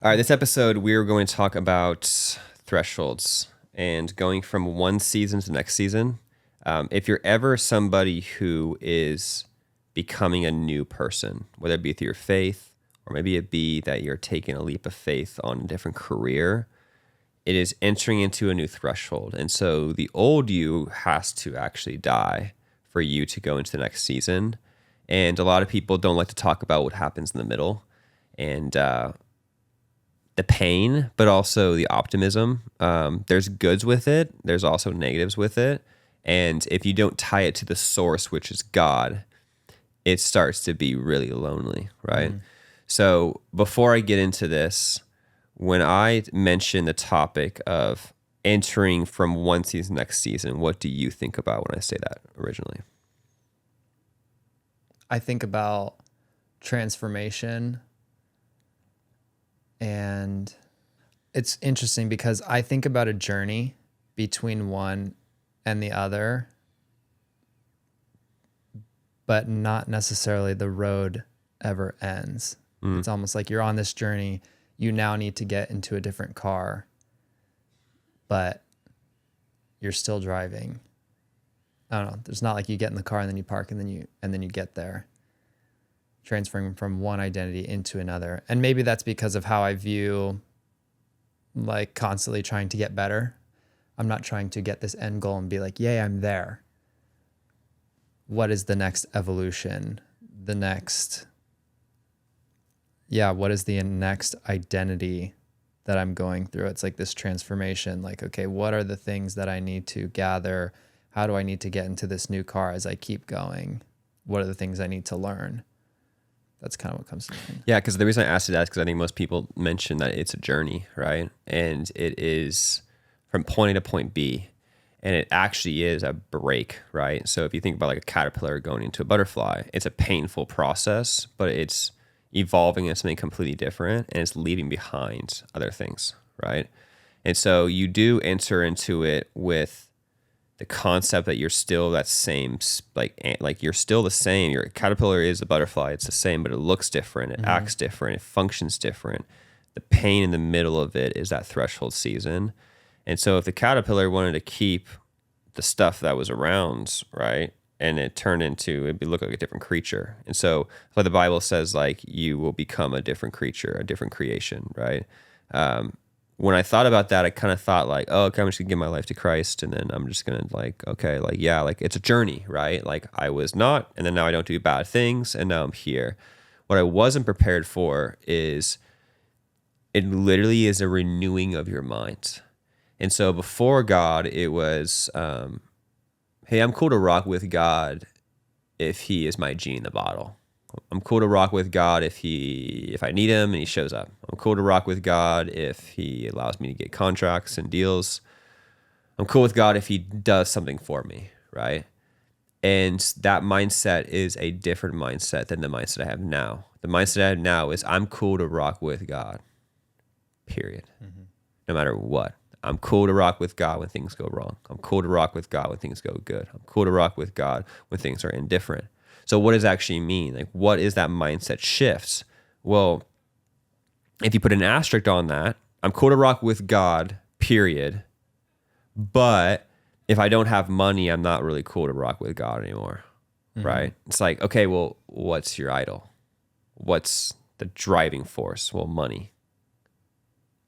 All right, this episode, we're going to talk about thresholds and going from one season to the next season. If you're ever somebody who is becoming a new person, whether it be through your faith or maybe it be that you're taking a leap of faith on a different career, it is entering into a new threshold. And so the old you has to actually die for you to go into the next season. And a lot of people don't like to talk about what happens in the middle. And the pain, but also the optimism. There's goods with it. There's also negatives with it. And if you don't tie it to the source, which is God, it starts to be really lonely, right? So before I get into this, when I mention the topic of entering from one season to next season, what do you think about when I say that originally? I think about transformation, and it's interesting because I think about a journey between one and the other, but not necessarily the road ever ends. It's almost like you're on this journey. You now need to get into a different car, but you're still driving. I don't know. There's not like you get in the car and then you park and then you get there. Transferring from one identity into another. And maybe that's because of how I view like constantly trying to get better. I'm not trying to get this end goal and be like, yay, I'm there. What is the next evolution? What is the next identity that I'm going through? It's like this transformation. Like, okay, what are the things that I need to gather? How do I need to get into this new car as I keep going? What are the things I need to learn? That's kind of what comes to mind. Yeah, because the reason I asked you that is because I think most people mention that it's a journey, right? And it is from point A to point B. And it actually is a break, right? So if you think about like a caterpillar going into a butterfly, it's a painful process, but it's evolving into something completely different and it's leaving behind other things, right? And so you do enter into it with the concept that you're still that same, like you're still the same. Your caterpillar is a butterfly. It's the same, but it looks different. It acts different. It functions different. The pain in the middle of it is that threshold season. And so if the caterpillar wanted to keep the stuff that was around, right, and it turned into, it'd look like a different creature. And so what the Bible says, like, you will become a different creature, a different creation, right? When I thought about that, I kind of thought like, oh, okay, I'm just gonna give my life to Christ. And then I'm just gonna like, okay, like, yeah, like it's a journey, right? Like I was not, and then now I don't do bad things. And now I'm here. What I wasn't prepared for is it literally is a renewing of your mind. And so before God, it was, hey, I'm cool to rock with God if he is my genie in the bottle. I'm cool to rock with God if I need him and he shows up. I'm cool to rock with God if he allows me to get contracts and deals. I'm cool with God if he does something for me, right? And that mindset is a different mindset than the mindset I have now. The mindset I have now is I'm cool to rock with God, period. No matter what. I'm cool to rock with God when things go wrong. I'm cool to rock with God when things go good. I'm cool to rock with God when things are indifferent. So what does that actually mean? Like, what is that mindset shifts? Well, if you put an asterisk on that, I'm cool to rock with God, period. But if I don't have money, I'm not really cool to rock with God anymore, right? It's like, okay, well, what's your idol? What's the driving force? Well, money.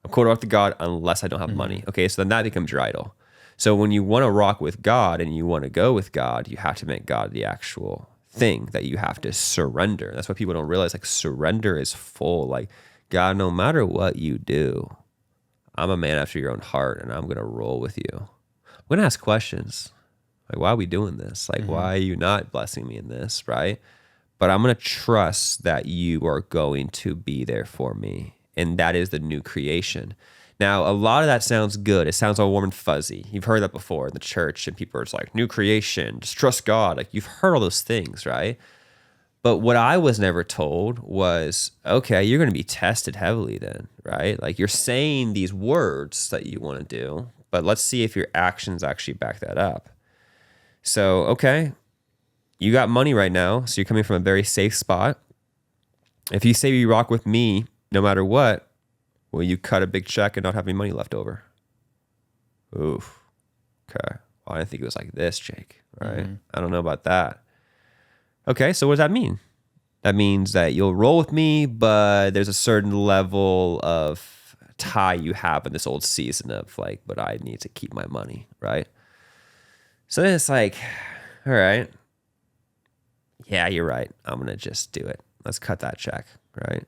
I'm cool to rock with God unless I don't have money. Okay, so then that becomes your idol. So when you want to rock with God and you want to go with God, you have to make God the actual thing that you have to surrender. That's what people don't realize. Like surrender is full. Like, God, no matter what you do, I'm a man after your own heart and I'm going to roll with you. I'm going to ask questions. Like, why are we doing this? Like, why are you not blessing me in this, right? But I'm going to trust that you are going to be there for me. And that is the new creation. Now, a lot of that sounds good. It sounds all warm and fuzzy. You've heard that before in the church, and people are just like, new creation, just trust God. Like, you've heard all those things, right? But what I was never told was, okay, you're going to be tested heavily then, right? Like, you're saying these words that you want to do, but let's see if your actions actually back that up. So, okay, you got money right now, so you're coming from a very safe spot. If you say you rock with me no matter what, Will you cut a big check and not have any money left over? Oof. Okay. Well, I didn't think it was like this, Jake. Right? I don't know about that. Okay, so what does that mean? That means that you'll roll with me, but there's a certain level of tie you have in this old season of like, but I need to keep my money, right? So then it's like, all right, yeah, you're right. I'm going to just do it. Let's cut that check, right?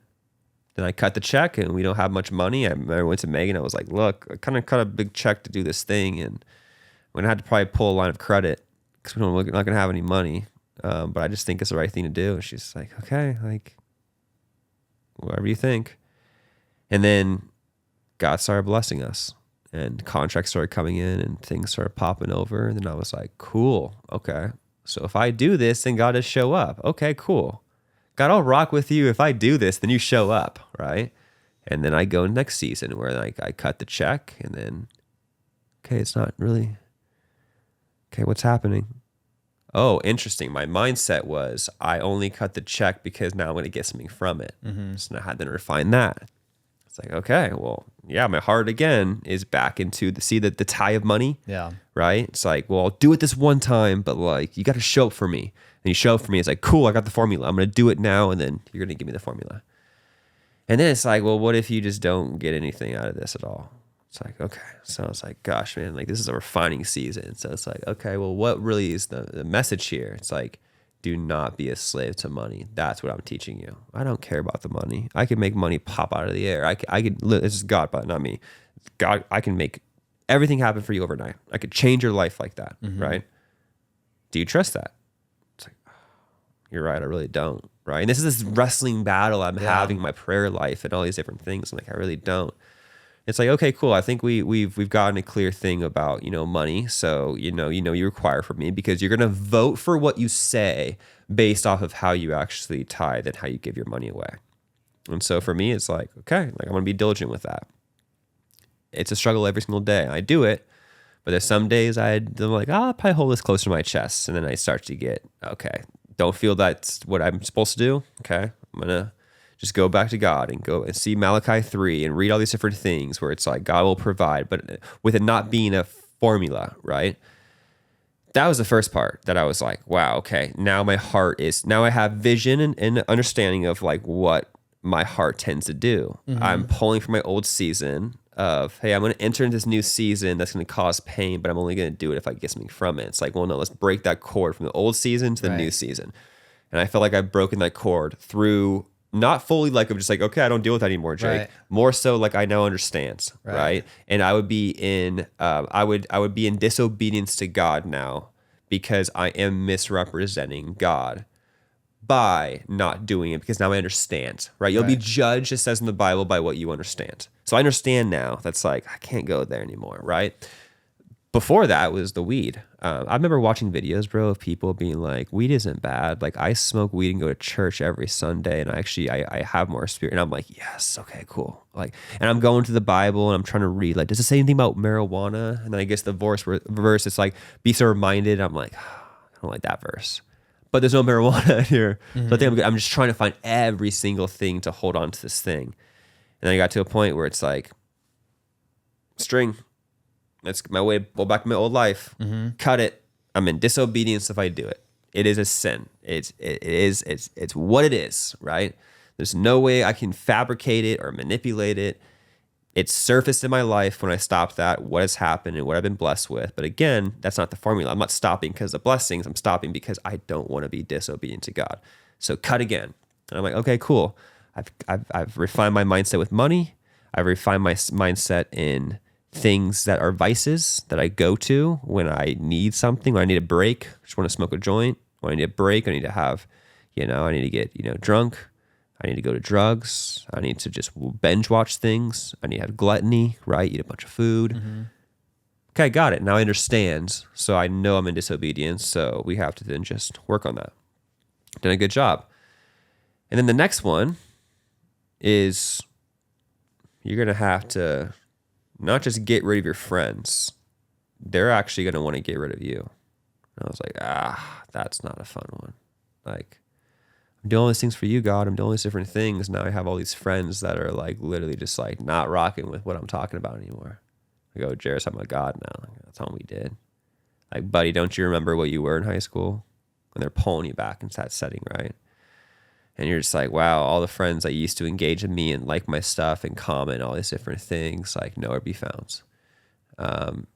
Then I cut the check and we don't have much money. I remember I went to Megan. I was like, look, I kind of cut a big check to do this thing. And I'm going to have to probably pull a line of credit because we're not going to have any money. But I just think it's the right thing to do. And she's like, okay, like whatever you think. And then God started blessing us and contracts started coming in and things started popping over. And then I was like, cool. Okay. So if I do this, then God does show up. Okay, cool. God, I'll rock with you. If I do this, then you show up. Right. And then I go next season where like I cut the check and then, okay, it's not really, okay, what's happening? Oh, interesting. My mindset was I only cut the check because now I'm going to get something from it. So now I had to refine that. It's like, okay, well, yeah, my heart again is back into the tie of money. Yeah. Right. It's like, well, I'll do it this one time, but like, you got to show up for me. And you show up for me. It's like, cool, I got the formula. I'm going to do it now. And then you're going to give me the formula. And then it's like, well, what if you just don't get anything out of this at all? It's like, okay. So it's like, gosh, man, like this is a refining season. So it's like, okay, well, what really is the message here? It's like, do not be a slave to money. That's what I'm teaching you. I don't care about the money. I can make money pop out of the air. I could, this is God, but not me. God, I can make everything happen for you overnight. I could change your life like that, right? Do you trust that? It's like, oh, you're right. I really don't, right? And this is this wrestling battle I'm having in my prayer life and all these different things. I'm like, I really don't. It's like, okay, cool. I think we've gotten a clear thing about, money. So, you require from me because you're going to vote for what you say based off of how you actually tithe and how you give your money away. And so for me, it's like, okay, like I'm going to be diligent with that. It's a struggle every single day. I do it, but there's some days I'm like, I'll probably hold this close to my chest. And then I start to get, okay, don't feel that's what I'm supposed to do. Okay. I'm going to just go back to God and go and see Malachi 3 and read all these different things where it's like God will provide, but with it not being a formula, right? That was the first part that I was like, wow, okay, now I have vision and understanding of like what my heart tends to do. I'm pulling from my old season of, hey, I'm going to enter into this new season that's going to cause pain, but I'm only going to do it if I get something from it. It's like, well, no, let's break that cord from the old season to the new season. And I felt like I've broken that cord through not fully like I'm just like, okay, I don't deal with that anymore, Jake. Right. More so like I now understand, right? And I would be in I would be in disobedience to God now because I am misrepresenting God by not doing it because now I understand, right? You'll be judged, it says in the Bible, by what you understand. So I understand now. That's like, I can't go there anymore, right? Before that was the weed. I remember watching videos, bro, of people being like, weed isn't bad. Like I smoke weed and go to church every Sunday and I have more spirit. And I'm like, yes, okay, cool. Like, and I'm going to the Bible and I'm trying to read, like, does it say anything about marijuana? And then I guess the verse, it's like, be so reminded. I'm like, oh, I don't like that verse. But there's no marijuana here. So I think I'm just trying to find every single thing to hold on to this thing. And then I got to a point where it's like, string. That's my way to go back to my old life. Cut it. I'm in disobedience if I do it. It is a sin. It's what it is, right? There's no way I can fabricate it or manipulate it. It's surfaced in my life when I stopped that, what has happened and what I've been blessed with. But again, that's not the formula. I'm not stopping because of blessings. I'm stopping because I don't want to be disobedient to God. So cut again. And I'm like, okay, cool. I've refined my mindset with money. I've refined my mindset in things that are vices that I go to when I need something, when I need a break. I just want to smoke a joint. When I need a break, I need to have, I need to get, drunk. I need to go to drugs. I need to just binge watch things. I need to have gluttony, right? Eat a bunch of food. Okay, got it. Now I understand. So I know I'm in disobedience. So we have to then just work on that. Done a good job. And then the next one is you're going to have to not just get rid of your friends. They're actually going to want to get rid of you. And I was like, that's not a fun one. Like, I'm doing all these things for you, God. I'm doing all these different things. Now I have all these friends that are like literally just like not rocking with what I'm talking about anymore. I go, Jared's talking about God now. Like, that's all we did. Like, buddy, don't you remember what you were in high school? When they're pulling you back into that setting, right? And you're just like, wow, all the friends that used to engage in me and like my stuff and comment all these different things, like nowhere to be found.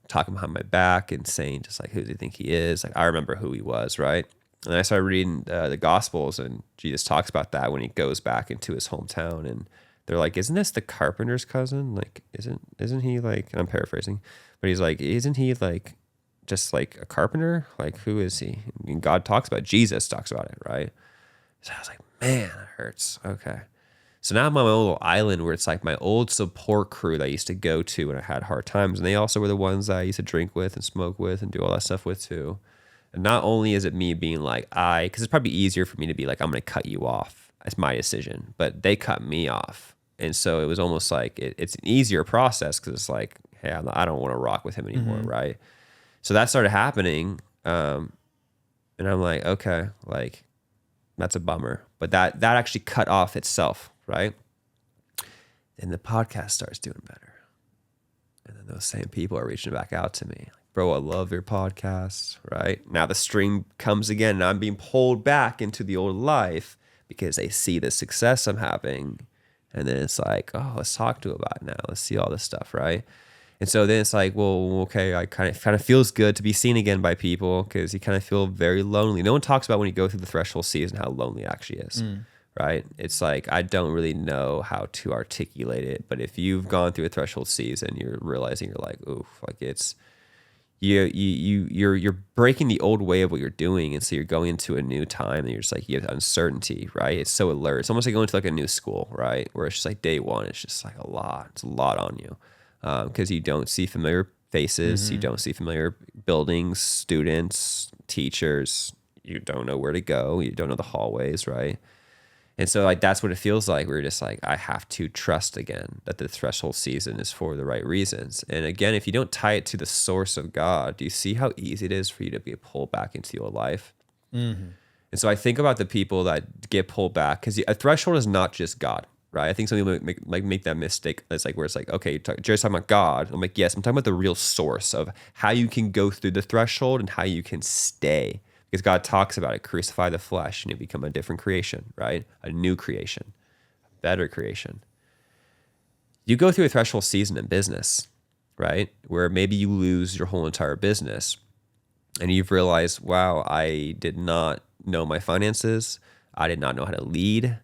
Talking behind my back and saying just like, who does he think he is? Like, I remember who he was, right? And I started reading the Gospels, and Jesus talks about that when he goes back into his hometown, and they're like, isn't this the carpenter's cousin? Like, isn't he like, and I'm paraphrasing, but he's like, isn't he like just like a carpenter? Like, who is he? And God talks about it. Jesus talks about it, right? So I was like, man, that hurts. Okay. So now I'm on my own little island where it's like my old support crew that I used to go to when I had hard times. And they also were the ones that I used to drink with and smoke with and do all that stuff with too. And not only is it me being like, because it's probably easier for me to be like, I'm going to cut you off. It's my decision. But they cut me off. And so it was almost like it's an easier process because it's like, hey, I don't want to rock with him anymore, right? So that started happening. And I'm like, okay, like, that's a bummer. But that actually cut off itself, right? And the podcast starts doing better. And then those same people are reaching back out to me. Like, bro, I love your podcast, right? Now the stream comes again, and I'm being pulled back into the old life because they see the success I'm having. And then it's like, oh, let's talk to about it now. Let's see all this stuff, right? And so then it's like, well, okay, I kind of feels good to be seen again by people because you kind of feel very lonely. No one talks about when you go through the threshold season how lonely it actually is, right? It's like, I don't really know how to articulate it, but if you've gone through a threshold season, you're realizing you're like, oof, like it's you're breaking the old way of what you're doing, and so you're going into a new time, and you're just like, you have uncertainty, right? It's so alert. It's almost like going to like a new school, right? Where it's just like day one, it's just like a lot. It's a lot on you. Because you don't see familiar faces, you don't see familiar buildings, students, teachers, you don't know where to go, you don't know the hallways, right? And so like that's what it feels like. We're just like, I have to trust again that the threshold season is for the right reasons. And again, if you don't tie it to the source of God, do you see how easy it is for you to be pulled back into your life? And so I think about the people that get pulled back, because a threshold is not just God. Right, I think some people make that mistake. It's like where it's like, okay, Jared's talking about God. I'm like, yes, I'm talking about the real source of how you can go through the threshold and how you can stay. Because God talks about it, crucify the flesh and you become a different creation, right? A new creation, a better creation. You go through a threshold season in business, right? Where maybe you lose your whole entire business and you've realized, wow, I did not know my finances. I did not know how to lead.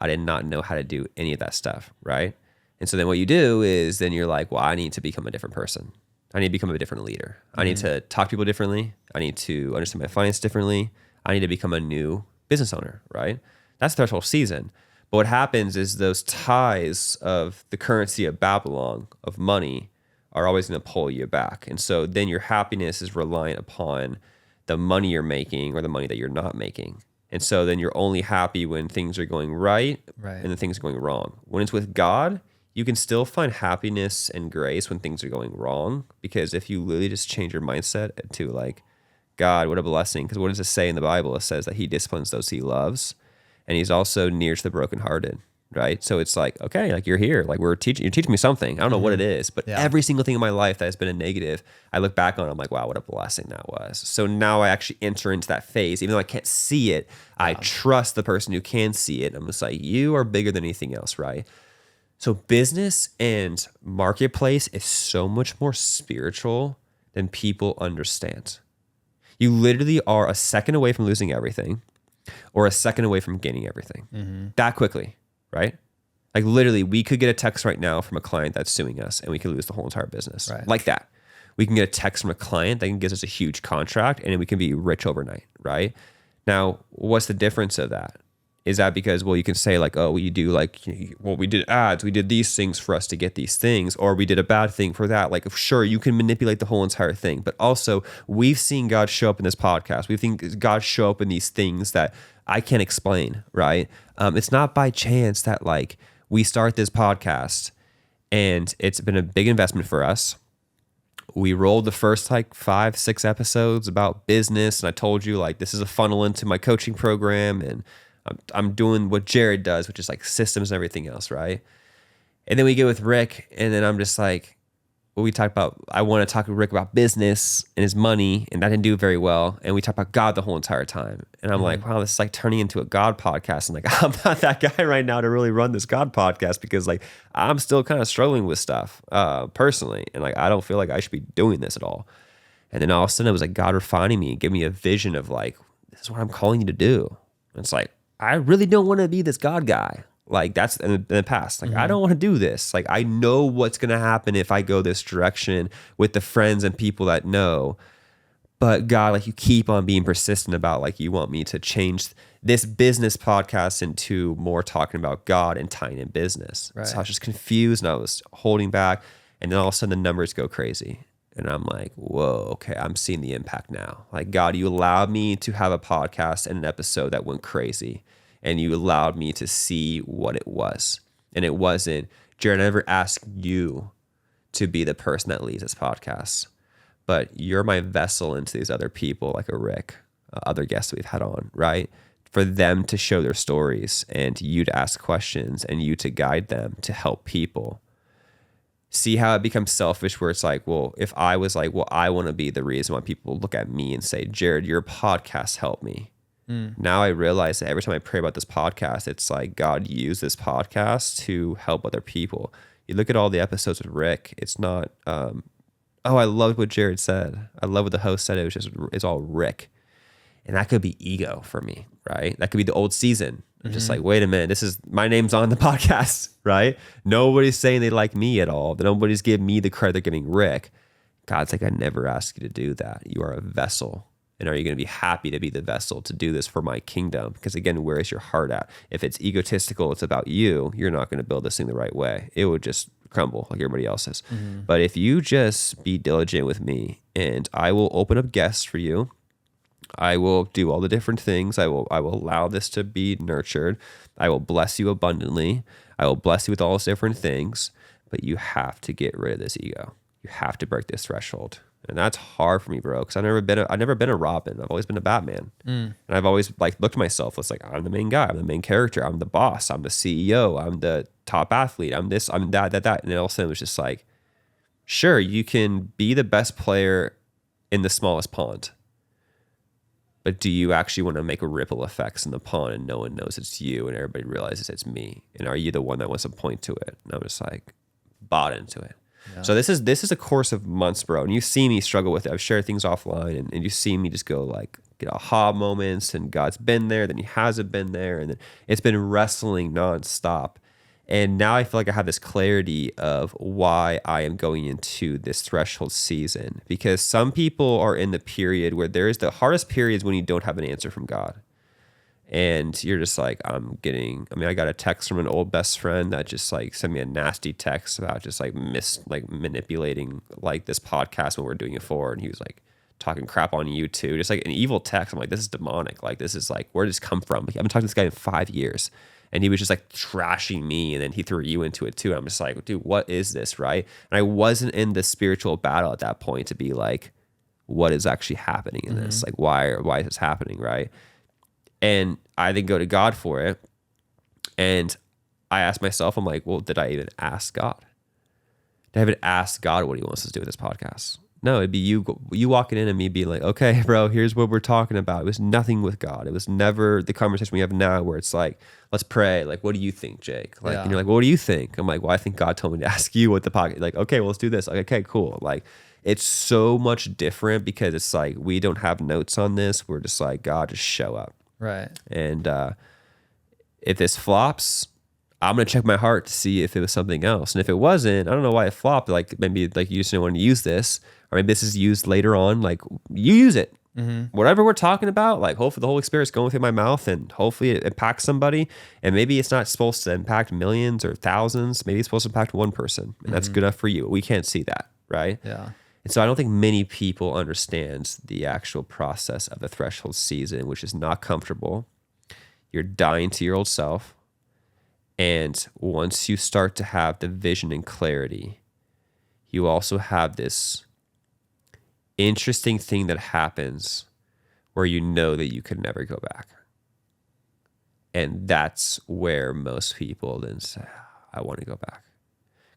I did not know how to do any of that stuff, right? And so then what you do is then you're like, well, I need to become a different person. I need to become a different leader. I need to talk to people differently. I need to understand my finance differently. I need to become a new business owner, right? That's threshold season. But what happens is those ties of the currency of Babylon, of money, are always going to pull you back. And so then your happiness is reliant upon the money you're making or the money that you're not making. And so then you're only happy when things are going right and then things are going wrong. When it's with God, you can still find happiness and grace when things are going wrong. Because if you literally just change your mindset to like, God, what a blessing. Because what does it say in the Bible? It says that he disciplines those he loves. And he's also near to the brokenhearted, right? So it's like, okay, like you're here. Like you're teaching me something. I don't know what it is, but every single thing in my life that has been a negative, I look back on it, I'm like, wow, what a blessing that was. So now I actually enter into that phase. Even though I can't see it, I trust the person who can see it. I'm just like, you are bigger than anything else, right? So business and marketplace is so much more spiritual than people understand. You literally are a second away from losing everything or a second away from gaining everything that quickly. Right? Like literally, we could get a text right now from a client that's suing us and we could lose the whole entire business. Right. Like that. We can get a text from a client that can give us a huge contract and then we can be rich overnight, right? Now, what's the difference of that? Is that because, well, you can say like, oh, well, you do like, well, we did ads, we did these things for us to get these things, or we did a bad thing for that. Like, sure, you can manipulate the whole entire thing, but also we've seen God show up in this podcast. We've seen God show up in these things that I can't explain, right? It's not by chance that like we start this podcast and it's been a big investment for us. We rolled the first like 5-6 episodes about business. And I told you like, this is a funnel into my coaching program. And I'm doing what Jared does, which is like systems and everything else, right? And then we get with Rick, and then I'm just like, well, we talked about, I want to talk to Rick about business and his money, and that didn't do very well. And we talked about God the whole entire time. And I'm like, wow, this is like turning into a God podcast. And like, I'm not that guy right now to really run this God podcast, because like, I'm still kind of struggling with stuff personally. And like, I don't feel like I should be doing this at all. And then all of a sudden it was like God refining me and giving me a vision of like, this is what I'm calling you to do. And it's like, I really don't want to be this God guy. Like that's in the past. Like I don't want to do this. Like I know what's going to happen if I go this direction with the friends and people that know. But God, like you keep on being persistent about like you want me to change this business podcast into more talking about God and tying in business. Right. So I was just confused and I was holding back. And then all of a sudden the numbers go crazy. And I'm like, whoa, okay, I'm seeing the impact now. Like God, you allowed me to have a podcast and an episode that went crazy. And you allowed me to see what it was. And it wasn't, Jared, I never asked you to be the person that leads this podcast, but you're my vessel into these other people like a Rick, other guests that we've had on, right? For them to show their stories and you to ask questions and you to guide them to help people. See how it becomes selfish where it's like, well, if I was like, well, I want to be the reason why people look at me and say, Jared, your podcast helped me. Now I realize that every time I pray about this podcast, it's like God used this podcast to help other people. You look at all the episodes with Rick, it's not, oh, I loved what Jared said. I love what the host said. It's all Rick. And that could be ego for me, right? That could be the old season. I'm just like, wait a minute, my name's on the podcast, right? Nobody's saying they like me at all. Nobody's giving me the credit they're giving Rick. God's like, I never asked you to do that. You are a vessel. And are you going to be happy to be the vessel to do this for my kingdom? Because again, where is your heart at? If it's egotistical, it's about you, you're not going to build this thing the right way. It would just crumble like everybody else's. But if you just be diligent with me and I will open up guests for you, I will do all the different things. I will allow this to be nurtured. I will bless you abundantly. I will bless you with all those different things, but you have to get rid of this ego. You have to break this threshold. And that's hard for me, bro, because I've never been a Robin. I've always been a Batman. And I've always like looked at myself as like, I'm the main guy, I'm the main character, I'm the boss, I'm the CEO, I'm the top athlete, I'm this, I'm that. And then all of a sudden it was just like, sure, you can be the best player in the smallest pond, but do you actually want to make a ripple effects in the pond and no one knows it's you and everybody realizes it's me? And are you the one that wants to point to it? And I was like, bought into it. Yeah. So this is a course of months, bro. And you see me struggle with it. I've shared things offline and you see me just go like, get aha moments and God's been there, then he hasn't been there. And then it's been wrestling nonstop. And now I feel like I have this clarity of why I am going into this threshold season, because some people are in the period where there is the hardest periods when you don't have an answer from God. And you're just like, I got a text from an old best friend that just like sent me a nasty text about just like manipulating like this podcast when we're doing it for. And he was like talking crap on you too. Just like an evil text. I'm like, this is demonic. Like, this is like, where did this come from? Like, I've been talking to this guy in 5 years. And he was just like trashing me. And then he threw you into it too. I'm just like, dude, what is this, right? And I wasn't in the spiritual battle at that point to be like, what is actually happening in this? Like, why is this happening, right? And I then go to God for it. And I ask myself, I'm like, well, did I even ask God? Did I even ask God what he wants us to do with this podcast? No, it'd be you walking in and me being like, okay, bro, here's what we're talking about. It was nothing with God. It was never the conversation we have now where it's like, let's pray. Like, what do you think, Jake? Like, and you're like, well, what do you think? I'm like, well, I think God told me to ask you what the podcast, like, okay, well, let's do this. Like, okay, cool. Like, it's so much different because it's like, we don't have notes on this. We're just like, God, just show up. Right. And if this flops, I'm going to check my heart to see if it was something else. And if it wasn't, I don't know why it flopped. Like maybe like you just didn't want to use this, or maybe this is used later on. Like you use it. Whatever we're talking about, like hopefully the Holy Spirit's going through my mouth and hopefully it impacts somebody. And maybe it's not supposed to impact millions or thousands. Maybe it's supposed to impact one person. And that's good enough for you. We can't see that, right? Yeah. And so I don't think many people understand the actual process of the threshold season, which is not comfortable. You're dying to your old self. And once you start to have the vision and clarity, you also have this interesting thing that happens where you know that you can never go back. And that's where most people then say, I want to go back.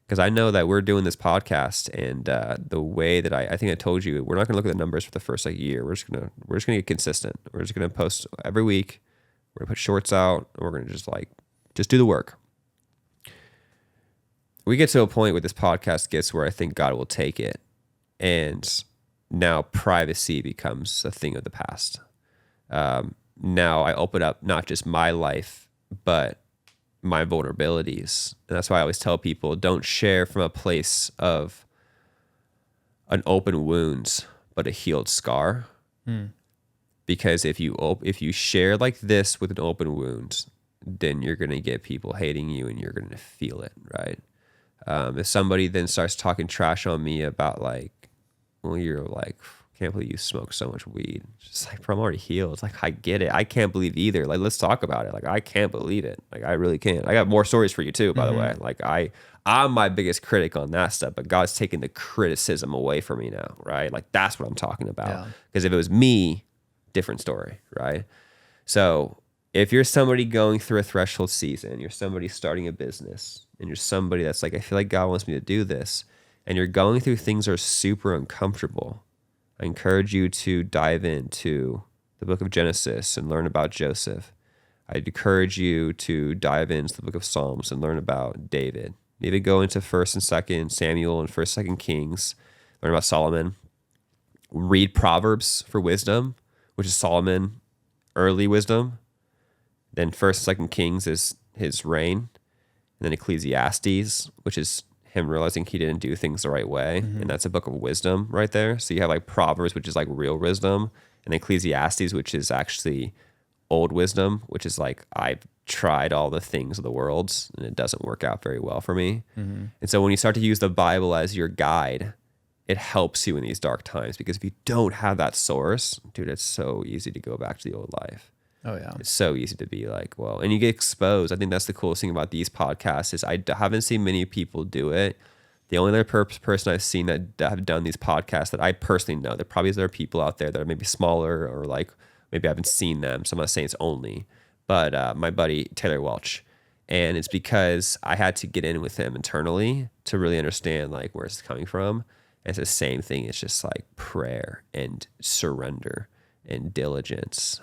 Because I know that we're doing this podcast, and the way that I think I told you, we're not going to look at the numbers for the first year. We're just gonna get consistent. We're just gonna post every week. We're gonna put shorts out. And we're gonna just do the work. We get to a point where this podcast gets where I think God will take it, and now privacy becomes a thing of the past. Now I open up not just my life, but my vulnerabilities. And that's why I always tell people, don't share from a place of an open wound, but a healed scar. Because if you share like this with an open wound, then you're going to get people hating you and you're going to feel it, right? If somebody then starts talking trash on me about like, well, you're like, can't believe you smoke so much weed. It's just like, bro, I'm already healed. It's like, I get it. I can't believe either. Like, let's talk about it. Like, I can't believe it. Like, I really can't. I got more stories for you too, by the way. Like, I'm my biggest critic on that stuff, but God's taking the criticism away from me now, right? Like, that's what I'm talking about. Because if it was me, different story, right? So if you're somebody going through a threshold season, you're somebody starting a business, and you're somebody that's like, I feel like God wants me to do this, and you're going through things that are super uncomfortable, I encourage you to dive into the book of Genesis and learn about Joseph. I'd encourage you to dive into the book of Psalms and learn about David. Maybe go into 1st and 2nd Samuel and 1st, 2nd Kings, learn about Solomon. Read Proverbs for wisdom, which is Solomon, early wisdom. Then 1st and 2nd Kings is his reign. And then Ecclesiastes, which is him realizing he didn't do things the right way. And that's a book of wisdom right there. So you have like Proverbs, which is like real wisdom, and Ecclesiastes, which is actually old wisdom, which is like, I've tried all the things of the world and it doesn't work out very well for me. And so when you start to use the Bible as your guide, it helps you in these dark times, because if you don't have that source, dude, it's so easy to go back to the old life. Oh yeah. It's so easy to be like, well, and you get exposed. I think that's the coolest thing about these podcasts is I haven't seen many people do it. The only other person I've seen that have done these podcasts that I personally know, there probably are people out there that are maybe smaller, or like maybe I haven't seen them. So I'm not saying it's only, but my buddy Taylor Welch. And it's because I had to get in with him internally to really understand like where it's coming from. And it's the same thing. It's just like prayer and surrender and diligence.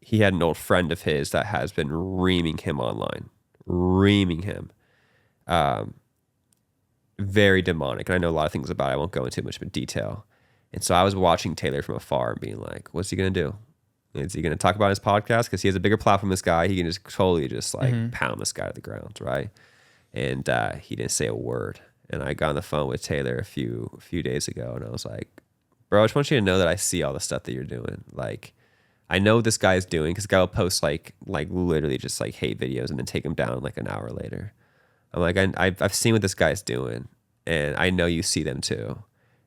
He had an old friend of his that has been reaming him online, very demonic. And I know a lot of things about it. I won't go into much detail. And so I was watching Taylor from afar and being like, what's he going to do? Is he going to talk about his podcast? Because he has a bigger platform than this guy. He can just totally just like pound this guy to the ground, right? And he didn't say a word. And I got on the phone with Taylor a few days ago, and I was like, bro, I just want you to know that I see all the stuff that you're doing. Like, I know what this guy's doing, because guy will post like literally just like hate videos and then take them down like an hour later. I'm like, I've seen what this guy's doing, and I know you see them too.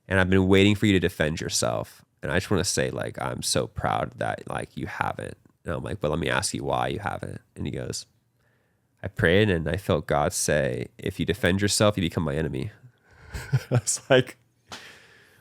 And I've been waiting for you to defend yourself. And I just want to say, like, I'm so proud that like you haven't. And I'm like, but let me ask you why you haven't. And he goes, I prayed and I felt God say, if you defend yourself, you become my enemy. I was like,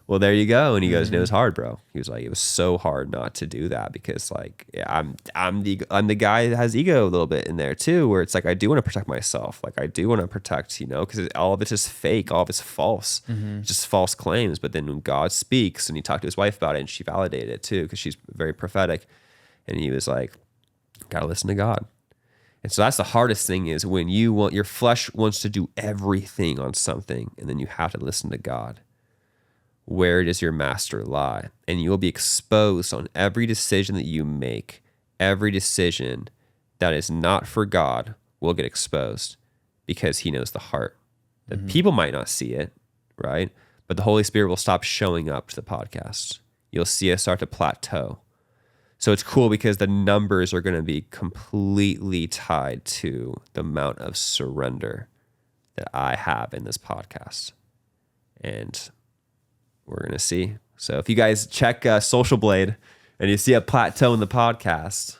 well, there you go. And he goes, and it was hard, bro. He was like, it was so hard not to do that, because like, yeah, I'm the guy that has ego a little bit in there too, where it's like, I do want to protect myself. Like I do want to protect, because all of it's just fake. All of it's false, just false claims. But then when God speaks, and he talked to his wife about it, and she validated it too, because she's very prophetic. And he was like, gotta listen to God. And so that's the hardest thing, is when your flesh wants to do everything on something, and then you have to listen to God. Where does your master lie? And you will be exposed on every decision that you make. Every decision that is not for God will get exposed, because he knows the heart. The people might not see it, right? But the Holy Spirit will stop showing up to the podcast. You'll see us start to plateau. So it's cool, because the numbers are going to be completely tied to the amount of surrender that I have in this podcast. And we're going to see. So if you guys check Social Blade and you see a plateau in the podcast,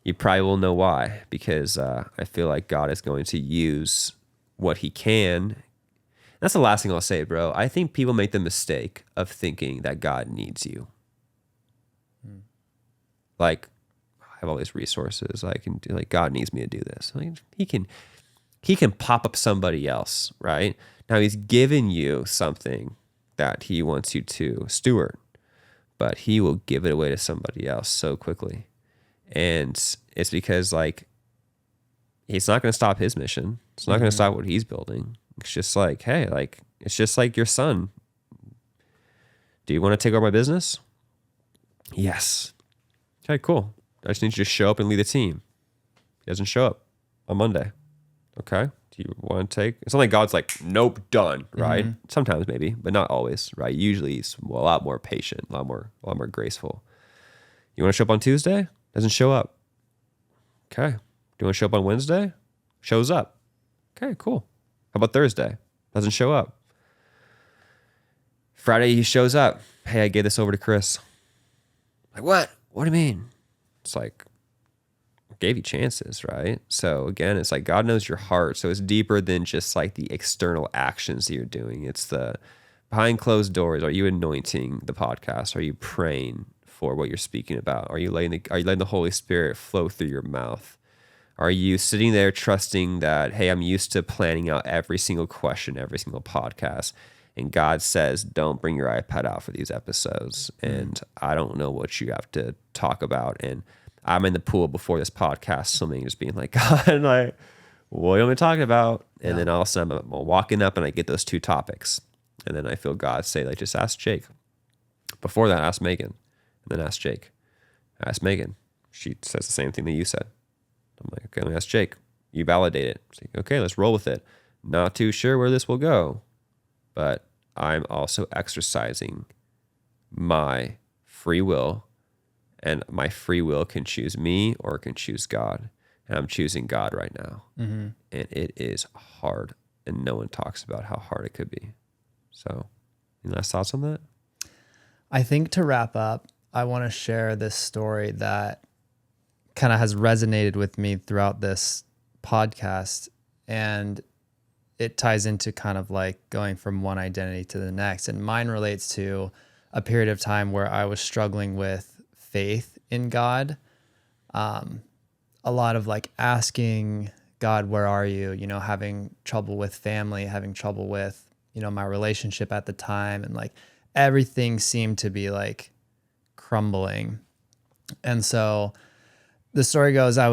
you probably will know why, because I feel like God is going to use what he can. That's the last thing I'll say, bro. I think people make the mistake of thinking that God needs you. Like, have all these resources. I can do, like, God needs me to do this. Like, he can pop up somebody else, right? Now he's given you something that he wants you to steward, but he will give it away to somebody else so quickly. And it's because, like, he's not going to stop his mission. It's not going to stop what he's building. It's just like, hey, like, it's just like your son. Do you want to take over my business? Yes. Okay, cool. I just need you to show up and lead the team. He doesn't show up on Monday. Okay. Do you want to take? It's not like God's like, nope, done, right? Sometimes maybe, but not always, right? Usually he's a lot more patient, a lot more graceful. You want to show up on Tuesday? Doesn't show up. Okay. Do you want to show up on Wednesday? Shows up. Okay, cool. How about Thursday? Doesn't show up. Friday he shows up. Hey, I gave this over to Chris. Like, what? What do you mean? It's like, I gave you chances, right? So again, it's like God knows your heart. So it's deeper than just like the external actions that you're doing. It's the behind closed doors. Are you anointing the podcast? Are you praying for what you're speaking about? Are you letting the Holy Spirit flow through your mouth? Are you sitting there trusting that, hey, I'm used to planning out every single question, every single podcast, and God says, don't bring your iPad out for these episodes, and I don't know what you have to talk about, and I'm in the pool before this podcast swimming, just being like, God, like, what am I talking about? And then all of a sudden I'm walking up and I get those two topics, and then I feel God say, like, just ask Jake. Before that, ask Megan, and then ask Jake. Ask Megan. She says the same thing that you said. I'm like, okay, let me ask Jake. You validate it. It's like, okay, let's roll with it. Not too sure where this will go, but I'm also exercising my free will, and my free will can choose me or it can choose God. And I'm choosing God right now. And it is hard, and no one talks about how hard it could be. So, any last thoughts on that? I think to wrap up, I want to share this story that kind of has resonated with me throughout this podcast, and it ties into kind of like going from one identity to the next. And mine relates to a period of time where I was struggling with faith in God. A lot of like asking God, where are you? You know, having trouble with family, having trouble with, you know, my relationship at the time. And like everything seemed to be like crumbling. And so the story goes, I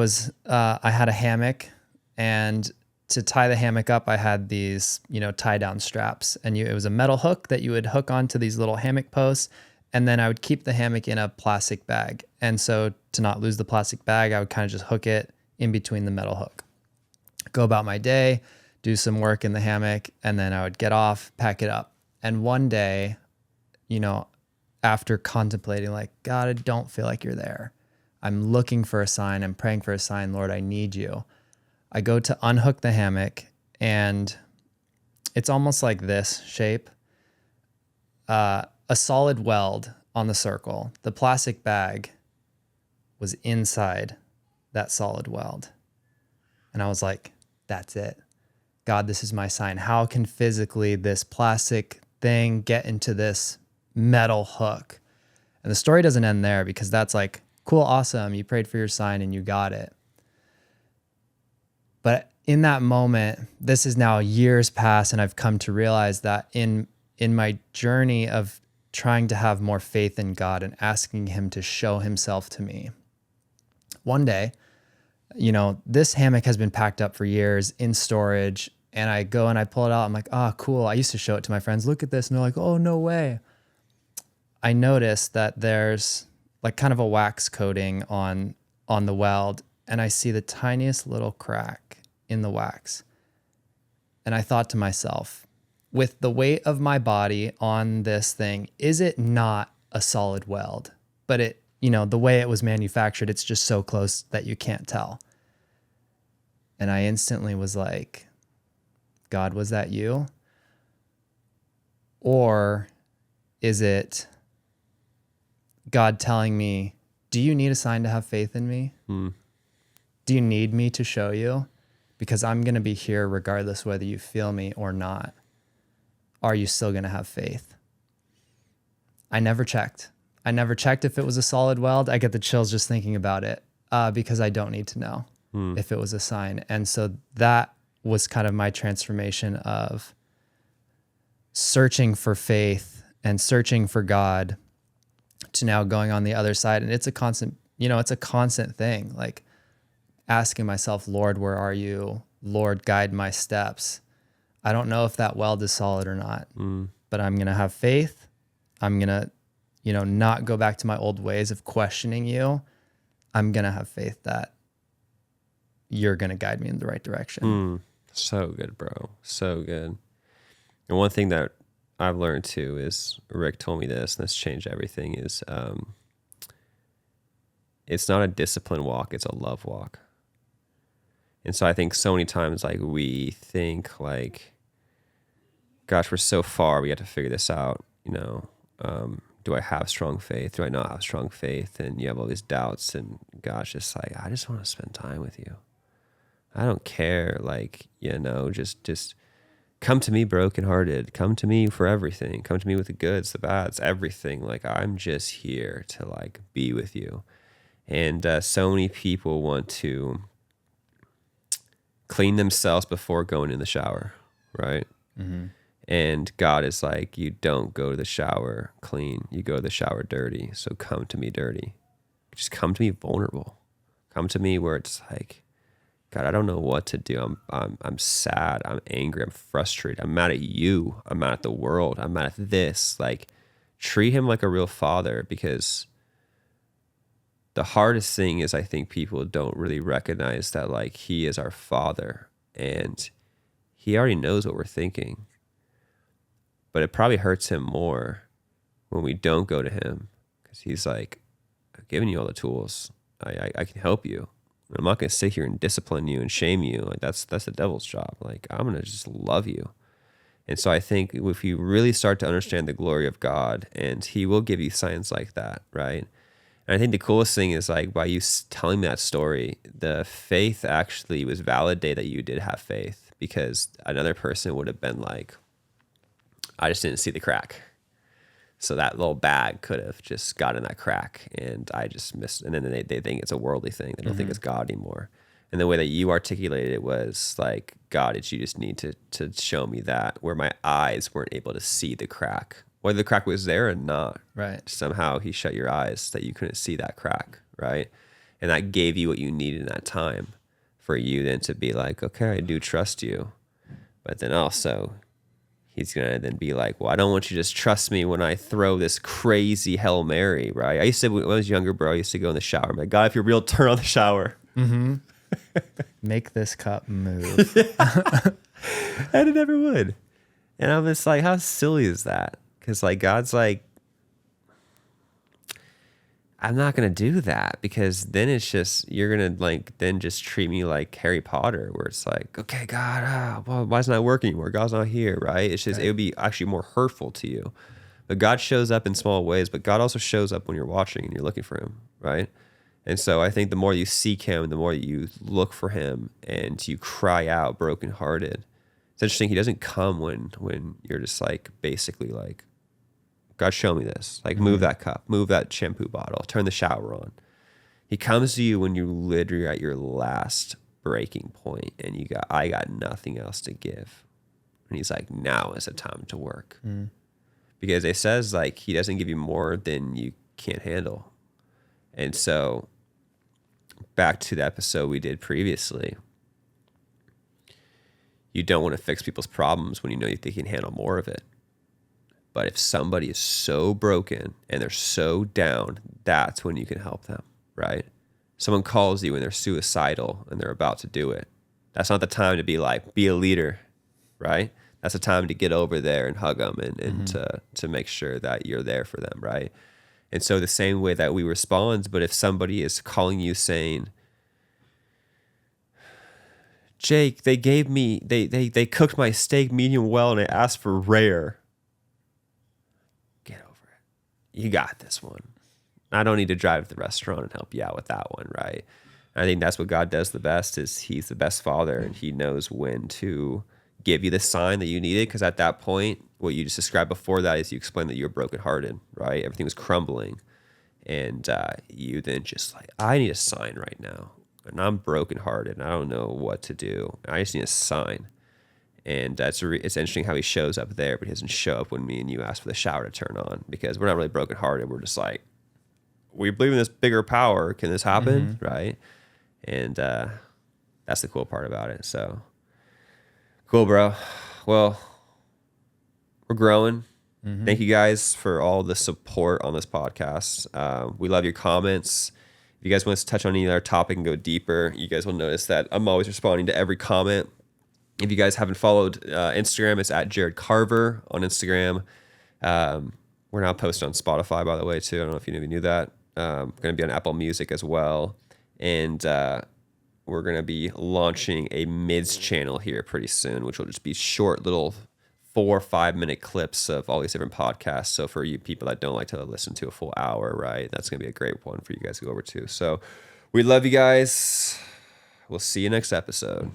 had a hammock, and to tie the hammock up, I had these, you know, tie down straps, and it was a metal hook that you would hook onto these little hammock posts. And then I would keep the hammock in a plastic bag. And so to not lose the plastic bag, I would kind of just hook it in between the metal hook, go about my day, do some work in the hammock, and then I would get off, pack it up. And one day, you know, after contemplating like, God, I don't feel like you're there. I'm looking for a sign. I'm praying for a sign. Lord, I need you. I go to unhook the hammock, and it's almost like this shape, a solid weld on the circle. The plastic bag was inside that solid weld. And I was like, that's it. God, this is my sign. How can physically this plastic thing get into this metal hook? And the story doesn't end there, because that's like, cool, awesome. You prayed for your sign and you got it. But in that moment, this is now years past, and I've come to realize that in my journey of trying to have more faith in God and asking him to show himself to me, one day, you know, this hammock has been packed up for years in storage, and I go and I pull it out. I'm like, oh, cool. I used to show it to my friends. Look at this. And they're like, oh, no way. I noticed that there's like kind of a wax coating on the weld, and I see the tiniest little crack in the wax. And I thought to myself, with the weight of my body on this thing, is it not a solid weld? But it, you know, the way it was manufactured, it's just so close that you can't tell. And I instantly was like, God, was that you? Or is it God telling me, do you need a sign to have faith in me? Do you need me to show you? Because I'm going to be here regardless whether you feel me or not. Are you still going to have faith? I never checked. I never checked if it was a solid weld. I get the chills just thinking about it. because I don't need to know if it was a sign. And so that was kind of my transformation of searching for faith and searching for God to now going on the other side. And it's a constant, it's a constant thing, like asking myself, Lord, where are you? Lord, guide my steps. I don't know if that weld is solid or not, but I'm going to have faith. I'm going to, not go back to my old ways of questioning you. I'm going to have faith that you're going to guide me in the right direction. So good, bro. So good. And one thing that I've learned too is, Rick told me this, and this changed everything, is it's not a discipline walk, it's a love walk. And so I think so many times, like, we think like, gosh, we're so far, we have to figure this out, do I have strong faith? Do I not have strong faith? And you have all these doubts, and gosh, it's like, I just want to spend time with you. I don't care, like, just come to me brokenhearted. Come to me for everything. Come to me with the goods, the bads, everything. Like, I'm just here to, like, be with you. And so many people want to clean themselves before going in the shower, right? Mm-hmm. And God is like, you don't go to the shower clean. You go to the shower dirty. So come to me dirty. Just come to me vulnerable. Come to me where it's like, God, I don't know what to do. I'm sad. I'm angry. I'm frustrated. I'm mad at you. I'm mad at the world. I'm mad at this. Like, treat him like a real father, because the hardest thing is, I think people don't really recognize that, like, he is our father and he already knows what we're thinking. But it probably hurts him more when we don't go to him, because he's like, I've given you all the tools. I can help you. I'm not going to sit here and discipline you and shame you. Like, that's the devil's job. Like, I'm going to just love you. And so I think if you really start to understand the glory of God, and he will give you signs like that, right? And I think the coolest thing is, like, by you telling that story, the faith actually was validated that you did have faith, because another person would have been like, I just didn't see the crack. So that little bag could have just got in that crack, and I just missed. And then they think it's a worldly thing. They don't think it's God anymore. And the way that you articulated it was like, God, you just need to show me that, where my eyes weren't able to see the crack, whether the crack was there or not. Right. Somehow he shut your eyes that you couldn't see that crack, right? And that gave you what you needed in that time for you then to be like, okay, I do trust you. But then also, he's going to then be like, well, I don't want you to just trust me when I throw this crazy Hail Mary, right? I used to, when I was younger, bro, I used to go in the shower. I'm like, God, if you're real, turn on the shower. Mm-hmm. Make this cup move. And it never would. And I'm just like, how silly is that? Because, like, God's like, I'm not going to do that, because then it's just, you're going to, like, then just treat me like Harry Potter, where it's like, okay, God, well, why isn't that working anymore? God's not here, right? It's just, It would be actually more hurtful to you. But God shows up in small ways, but God also shows up when you're watching and you're looking for him, right? And so I think the more you seek him, the more you look for him and you cry out brokenhearted. It's interesting. He doesn't come when you're just like, basically like, God, show me this. Like, move that cup, move that shampoo bottle, turn the shower on. He comes to you when you're literally at your last breaking point and I got nothing else to give. And he's like, now is the time to work. Because it says, like, he doesn't give you more than you can't handle. And so back to the episode we did previously, you don't want to fix people's problems when you know they can handle more of it. But if somebody is so broken and they're so down, that's when you can help them, right? Someone calls you and they're suicidal and they're about to do it. That's not the time to be like, be a leader, right? That's the time to get over there and hug them and to make sure that you're there for them, right? And so the same way that we respond, but if somebody is calling you saying, Jake, they cooked my steak medium well and I asked for rare. Get over it. You got this one. I don't need to drive to the restaurant and help you out with that one, right? And I think that's what God does the best, is he's the best father, and he knows when to give you the sign that you needed, because at that point, what you just described before that is you explained that you're brokenhearted, right? Everything was crumbling. And you then just like, I need a sign right now. And I'm brokenhearted and I don't know what to do. I just need a sign. And it's interesting how he shows up there, but he doesn't show up when me and you ask for the shower to turn on, because we're not really brokenhearted. We're just like, we believe in this bigger power. Can this happen? Right. And that's the cool part about it. So cool, bro. Well, we're growing. Thank you guys for all the support on this podcast. We love your comments. If you guys want us to touch on any other topic and go deeper, you guys will notice that I'm always responding to every comment. If you guys haven't followed Instagram, it's at Jared Carver on Instagram. We're now posted on Spotify, by the way, too. I don't know if you knew that. Going to be on Apple Music as well. And we're going to be launching a mids channel here pretty soon, which will just be short little 4 or 5 minute clips of all these different podcasts. So for you people that don't like to listen to a full hour, right, that's going to be a great one for you guys to go over to. So we love you guys. We'll see you next episode.